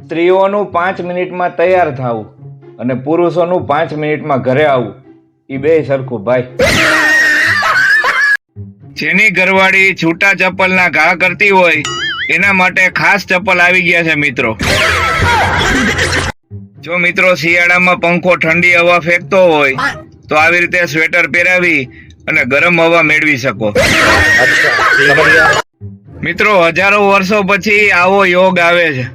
સ્ત્રીઓનું 5 મિનિટમાં તૈયાર થવું અને પુરુષોનું 5 મિનિટમાં ઘરે આવવું એ બે સરખું ભાઈ. જેની ઘરવાળી છૂટા ચપ્પલના ઘા કરતી હોય એના માટે ખાસ ચપ્પલ આવી ગયા છે મિત્રો. જો મિત્રો શિયાળામાં પંખો ઠંડી હવા ફેંકતો હોય તો આવી રીતે સ્વેટર પહેરાવી અને ગરમ હવા મેળવી શકો. મિત્રો હજારો વર્ષો પછી આવો યોગ આવે છે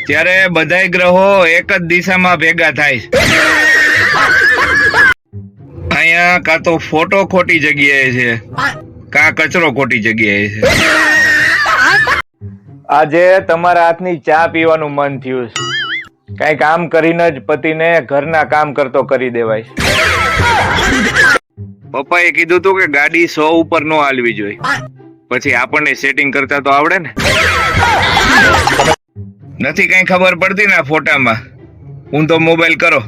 ત્યારે બધાય ગ્રહો એક જ દિશામાં ભેગા થાય છે. અહીંયા કાં તો ફોટો ખોટી જગ્યાએ છે કાં કચરો ખોટી જગ્યાએ છે. આજે તમારા હાથની ચા પીવાનું મન થયું છે. કઈ કામ કરીને જ પતિને ઘરના કામ કરતો કરી દેવાય. પપ્પાએ કીધું તું કે ગાડી 100 ઉપર નો હાલવી જોઈએ. પછી આપણને સેટિંગ કરતા તો આવડે ને. નથી કઈ ખબર પડતી ને ફોટામાં. ઊંધો મોબાઈલ કરો.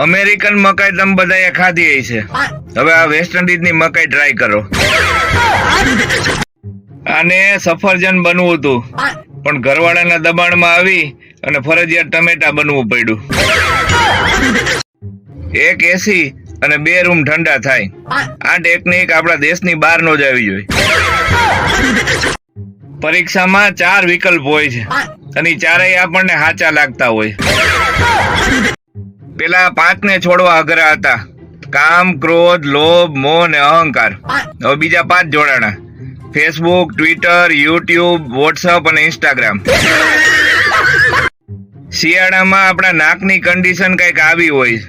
અમેરિકન મકાઈ તમે બધાએ ખાધી છે. હવે આ વેસ્ટ ઇન્ડિઝની મકાઈ ટ્રાય કરો. આને સફરજન બનવું હતું પણ ઘરવાળાના દબાણમાં આવી અને ફરજિયાત ટમેટા બનવું પડ્યું. એક એસી અને 2 રૂમ ઠંડા થાય. આ ટેકનિક આપણા દેશની બહાર નો જ આવી જોઈએ. પરીક્ષામાં 4 વિકલ્પ હોય છે અને ચારેય આપણને સાચા લાગતા હોય. પેલા 5 ને છોડવા અઘરા હતા. કામ, ક્રોધ, લોભ, મોહ ને અહંકાર. હવે બીજા 5 જોડાણા. ફેસબુક, ટ્વિટર, યુટ્યુબ, વોટ્સઅપ અને ઇન્સ્ટાગ્રામ. શિયાળામાં આપણા નાકની કન્ડિશન કઈક આવી હોય.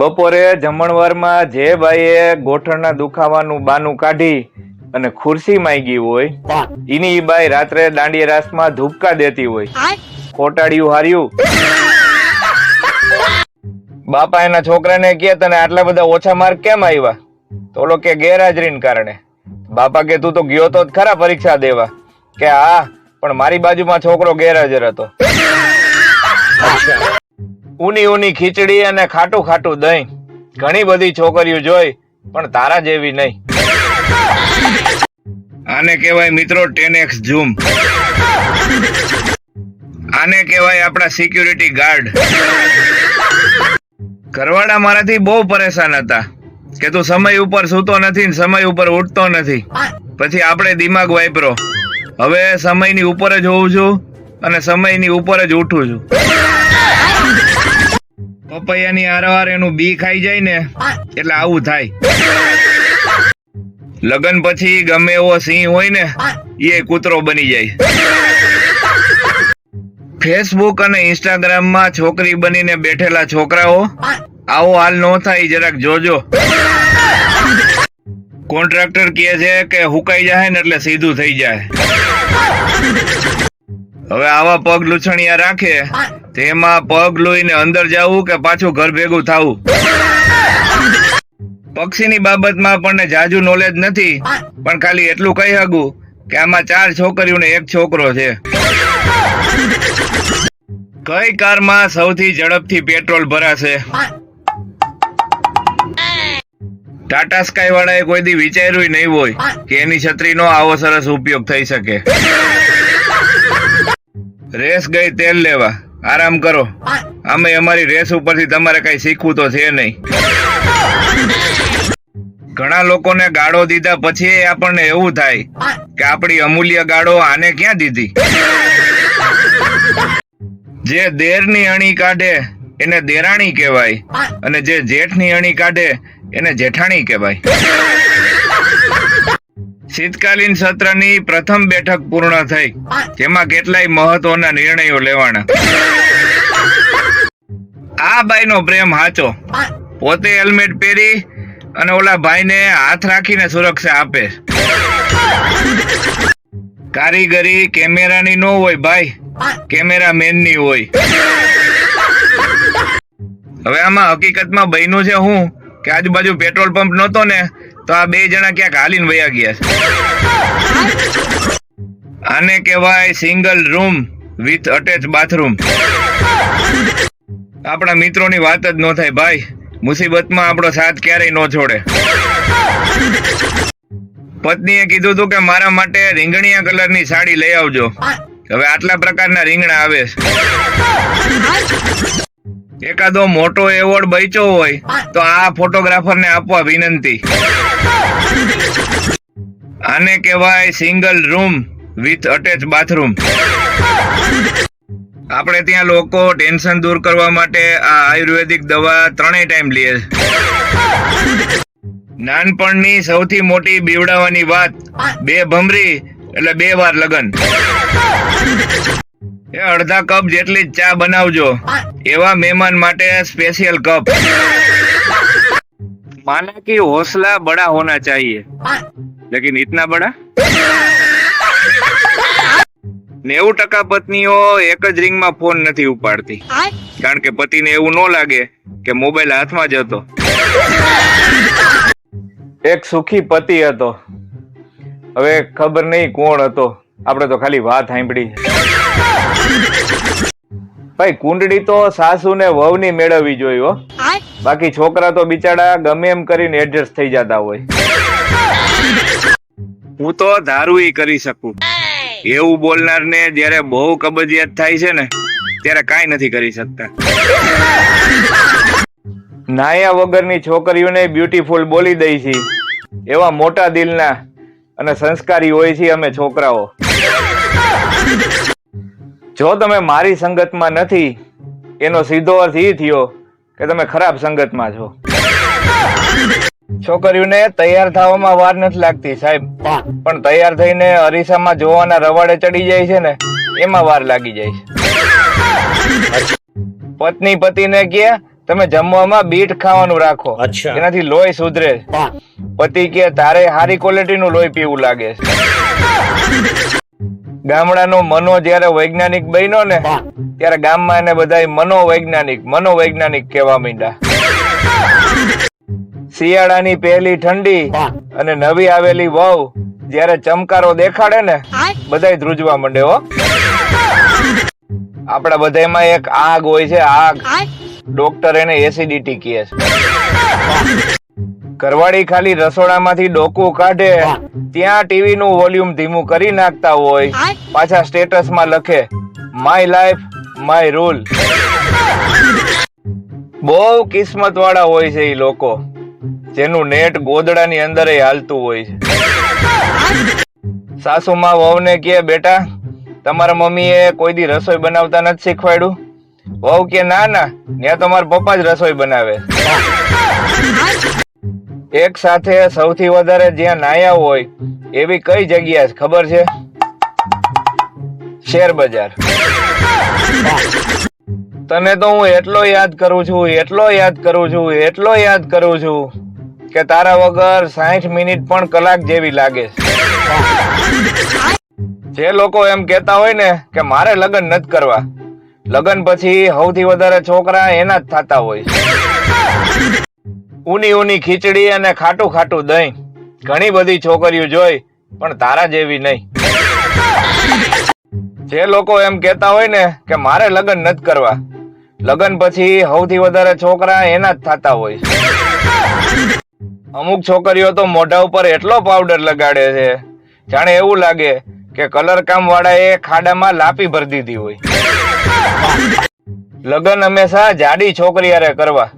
બપોરે જમણવારમાં જે બાઈએ ગોઠણના દુખાવાનું બાનું કાઢી અને ખુરશી માંગી હોય એની ઈ બાઈ રાત્રે દાંડિયા રાસમાં ધૂપકા દેતી હોય. ખોટાડ્યું હાર્યું. બાપા એના છોકરાને કહે તને આટલા બધા ઓછા માર્ક કેમ આવ્યા? તો ઓલો કે ગેરહાજરીને કારણે. બાપા કે તું તો ગયો તો ખરા પરીક્ષા દેવા. કે હા પણ મારી બાજુમાં છોકરો ગેરહાજર હતો. ઊની ઊની ખીચડી અને ખાટું ખાટું દહીં. ઘણી બધી છોકરીઓ જોઈ પણ તારા જેવી નહીં. આને કહેવાય મિત્રો 10x ઝૂમ. આને કહેવાય આપણા સિક્યુરિટી ગાર્ડ. ઘરવાળા મારાથી બહુ પરેશાન હતા કે તું સમય ઉપર સૂતો નથી ને સમય ઉપર ઉઠતો નથી. પછી આપણે દિમાગ વાપરો. હવે સમયની ઉપર જ હોઉં છું અને સમયની ઉપર જ ઉઠું છું. પપૈયાની આરવાર એનું બી ખાઈ જાય ને એટલે આવું થાય. લગ્ન પછી ગમે એવો સિંહ હોય ને એ કૂતરો બની જાય. ફેસબુક અને ઇન્સ્ટાગ્રામમાં છોકરી બનીને બેઠેલા છોકરાઓ આવો હાલ ન થાય જરાક જોજો. કોન્ટ્રાક્ટર કહે છે કે હુકાઈ જાય ને એટલે સીધું થઈ જાય. હવે આવા પગ લૂછણિયા રાખે તેમાં પગ લૂઈને અંદર જવું કે પાછું ઘર ભેગું થવું. પક્ષીની બાબતમાં આપણને જાજુ નોલેજ નથી પણ ખાલી એટલું કહી શકું કે આમાં 4 છોકરીઓ ને 1 છોકરો છે. કઈ કારમાં સૌથી ઝડપથી પેટ્રોલ ભરાશે? ટાટા સ્કાય વાળાએ કોઈ દી વિચાર્યું નહીં હોય કે એની છત્રીનો આવો સરસ ઉપયોગ થઈ શકે. રેસ ગઈ તેલ લેવા. આરામ કરો. આમે અમારી રેસ ઉપરથી તમારે કઈ શીખવું તો છે નહીં. ઘણા લોકોને ગાળો દીધા પછી આપણને એવું થાય કે આપણી અમૂલ્ય ગાળો આને ક્યાં દીધી. જે દેરની અણી કાઢે એને દેરાણી કહેવાય અને જે જેઠની અણી કાઢે એને જેઠાણી કહેવાય. શીતકાલીન સત્રની પ્રથમ બેઠક પૂર્ણ થઈ જેમાં કેટલાય મહત્વના નિર્ણયો લેવાના. આ બાઈનો પ્રેમ હાચો. પોતે હેલ્મેટ પહેરી અને ઓલા ભાઈને હાથ રાખીને સુરક્ષા આપે. કારીગરી કેમેરાની ન હોય ભાઈ, કેમેરામેનની હોય. હવે આમાં હકીકતમાં બન્યું છે હું કે આજુબાજુ પેટ્રોલ પંપ નહોતો ને તો આ 2 જણા ક્યાંક હાલીને વયા ગયા છે. આને કહેવાય single room with attach bathroom. આપણા મિત્રોની વાત જ ન થાય ભાઈ. મુસીબતમાં આપણો સાથ ક્યારેય ન છોડે. પત્નીએ કીધું હતું કે મારા માટે રીંગણીયા કલરની સાડી લઈ આવજો. હવે આટલા પ્રકારના રીંગણા આવે છે. એકાદો મોટો એવોર્ડ બચ્યો હોય તો આ ફોટોગ્રાફરને આપવા વિનંતી. આને કહેવાય single room with attach bathroom. આપણે ત્યાં લોકો ટેન્શન દૂર કરવા માટે આ આયુર્વેદિક દવા 3 ટાઈમ લે છે. નાનપણની સૌથી મોટી બીવડાવાની વાત, 2 ભમરી એટલે 2 વાર લગન. એ અડધા કપ જેટલી જ ચા બનાવજો, એવા મહેમાન માટે સ્પેશિયલ કપ. माना कि हौसला बड़ा होना चाहिए, लेकिन इतना बड़ा 90% पत्नीओ एक ज रिंग में फोन नहीं उपाड़ती, कारण के पति ने એવું ન લાગે કે મોબાઈલ હાથમાં જ હતો. એક સુખી પતિ હતો, હવે ખબર નહીં કોણ હતો, આપણે તો ખાલી વાત સાંભળી. ભાઈ કુંડળી તો સાસુ ને વહુ ની મેળવવી જોઈએ હો, બાકી છોકરા તો બિચારા ગમે એમ કરીને એડજસ્ટ થઈ જતા હોય. હું તો ધારું ઈ કરી શકું, એવું બોલનાર ને જયારે બહુ કબજિયાત થાય છે ને ત્યારે કાંઈ નથી કરી શકતા. નાયા વગરની છોકરીઓને બ્યુટીફુલ બોલી દઈ છે, એવા મોટા દિલના અને સંસ્કારી હોય છે અમે છોકરાઓ. જો તમે મારી સંગતમાં નથી એનો સીધો અર્થ એ થયો કે તમે ખરાબ સંગતમાં છો. છોકરીઓને તૈયાર થવામાં વાર નથી લાગતી સાહેબ, પણ તૈયાર થઈને અરીસામાં જોવાના રવાડે ચડી જાય છે ને એમાં વાર લાગી જાય છે. પત્ની પતિને કહે તમે જમવામાં બીટ ખાવાનું રાખો, એનાથી લોહી સુધરે. પતિ કે તારે સારી ક્વોલિટીનું લોહી પીવું લાગે છે. ગામડાનો મનો જયારે વૈજ્ઞાનિક બન્યો ને ત્યારે ગામમાં એને બધા મનોવૈજ્ઞાનિક કહેવા માંડ્યા. શિયાળાની પહેલી ઠંડી અને નવી આવેલી વહુ જયારે ચમકારો દેખાડે ને બધાય ધ્રુજવા માંડે હો. આપડા બધામાં એક આગ હોય છે, આગ. ડોક્ટર એને એસિડિટી કહે છે. ઘરવાળી ખાલી રસોડામાંથી ડોકું કાઢે ત્યાં ટીવી નું વોલ્યુમ ધીમું કરી નાખતા હોય, પાછા સ્ટેટસમાં લખે માય લાઈફ માય રૂલ. બહુ કિસ્મત વાળા હોય છે એ લોકો, જેનું નેટ ગોદડાની અંદર હાલતું હોય છે. સાસુમાં વહુને કહે બેટા તમારા મમ્મીએ કોઈ દી રસોઈ બનાવતા નથી શીખવાડ્યું? વહુ કે ના ત્યાં તો મારા પપ્પા જ રસોઈ બનાવે. એક સાથે સૌથી વધારે જ્યાં નાયા હોય એવી કઈ જગ્યા છે ખબર છે? શેર બજાર. તને તો હું એટલો યાદ કરું છું કે તારા વગર 60 મિનિટ પણ કલાક જેવી લાગે. જે લોકો એમ કેતા હોય ને કે મારે લગ્ન નથી કરવા, લગ્ન પછી સૌથી વધારે છોકરા એના જ થતા હોય. ઊની ખીચડી અને ખાટું દહીં ઘણી બધી છોકરીઓ જોઈ પણ તારા જેવી નહીં. જે લોકો એમ કેતા હોય ને કે મારે લગ્ન નથી કરવા, લગ્ન પછી સૌથી વધારે છોકરા એના જ થતા હોય. અમુક છોકરીઓ તો મોઢા ઉપર એટલો પાવડર લગાડે છે જાણે એવું લાગે કે કલર કામ વાળા એ ખાડામાં લાપી ભરી દીધી હોય. લગ્ન હંમેશા જાડી છોકરી હારે કરવા,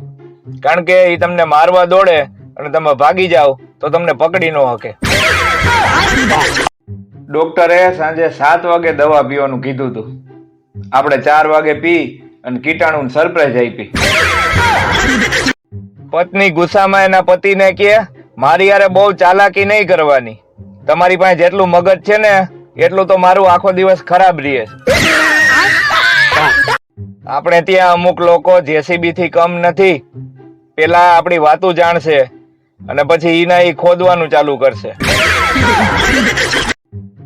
કારણ કે એ તમને મારવા દોડે અને તમે ભાગી જાઓ તો તમને પકડી ન શકે. ડોક્ટરે સાંજે 7 વાગે દવા પીવાનું કીધું હતું, આપણે 4 વાગે પી અને કીટાણુ સરપ્રાઈઝ આપી. પત્ની ગુસ્સામાં એના પતિને કહે મારી યારે બહુ ચાલાકી નહીં કરવાની, તમારી પાસે જેટલું મગજ છે ને એટલું તો મારું આખો દિવસ ખરાબ રહે. આપણે ત્યાં અમુક લોકો જેસીબી થી કમ નથી, પેલા આપણી વાતો જાણશે અને પછી ઈ ખોદવાનું ચાલુ કરશે.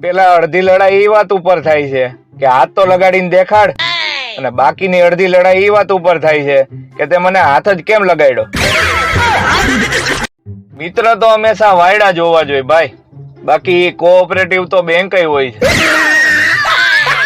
પેલા અડધી લડાઈ એ વાત ઉપર થાય છે કે હાથ તો લગાડીને દેખાડ, અને બાકીની અડધી લડાઈ એ વાત ઉપર થાય છે કે તે મને હાથ જ કેમ લગાડ્યો. મિત્ર તો હંમેશા વાયડા જોવા જોઈએ ભાઈ, બાકી કોઓપરેટિવ તો બેંક હોય છે.